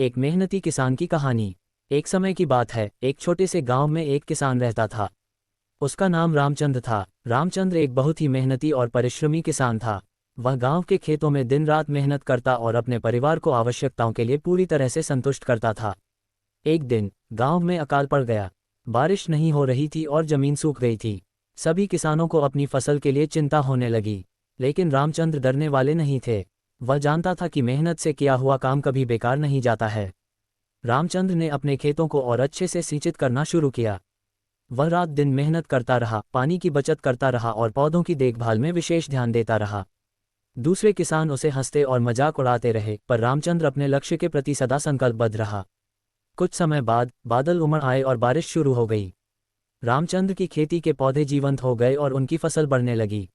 एक मेहनती किसान की कहानी। एक समय की बात है, एक छोटे से गांव में एक किसान रहता था। उसका नाम रामचंद्र था। रामचंद्र एक बहुत ही मेहनती और परिश्रमी किसान था। वह गांव के खेतों में दिन रात मेहनत करता और अपने परिवार को आवश्यकताओं के लिए पूरी तरह से संतुष्ट करता था। एक दिन गांव में अकाल पड़ गया। बारिश नहीं हो रही थी और जमीन सूख गई थी। सभी किसानों को अपनी फसल के लिए चिंता होने लगी। लेकिन रामचंद्र डरने वाले नहीं थे। वह जानता था कि मेहनत से किया हुआ काम कभी बेकार नहीं जाता है। रामचंद्र ने अपने खेतों को और अच्छे से सिंचित करना शुरू किया। वह रात दिन मेहनत करता रहा, पानी की बचत करता रहा और पौधों की देखभाल में विशेष ध्यान देता रहा। दूसरे किसान उसे हंसते और मजाक उड़ाते रहे, पर रामचंद्र अपने लक्ष्य के प्रति सदा संकल्पबद्ध रहा। कुछ समय बाद बादल उमड़ आए और बारिश शुरू हो गई। रामचंद्र की खेती के पौधे जीवंत हो गए और उनकी फसल बढ़ने लगी।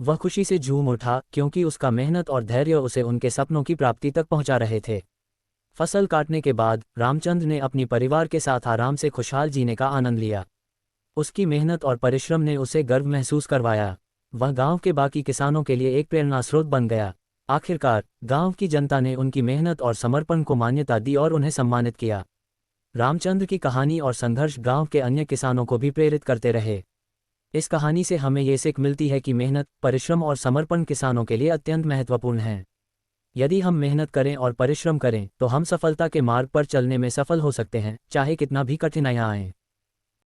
वह खुशी से झूम उठा, क्योंकि उसका मेहनत और धैर्य उसे उनके सपनों की प्राप्ति तक पहुंचा रहे थे। फसल काटने के बाद रामचंद्र ने अपनी परिवार के साथ आराम से खुशहाल जीने का आनंद लिया। उसकी मेहनत और परिश्रम ने उसे गर्व महसूस करवाया। वह गांव के बाकी किसानों के लिए एक प्रेरणा स्रोत बन गया। आखिरकार गांव की जनता ने उनकी मेहनत और समर्पण को मान्यता दी और उन्हें सम्मानित किया। रामचंद्र की कहानी और संघर्ष गांव के अन्य किसानों को भी प्रेरित करते रहे। इस कहानी से हमें ये सीख मिलती है कि मेहनत, परिश्रम और समर्पण किसानों के लिए अत्यंत महत्वपूर्ण हैं। यदि हम मेहनत करें और परिश्रम करें तो हम सफलता के मार्ग पर चलने में सफल हो सकते हैं, चाहे कितना भी कठिनाइयां आएं।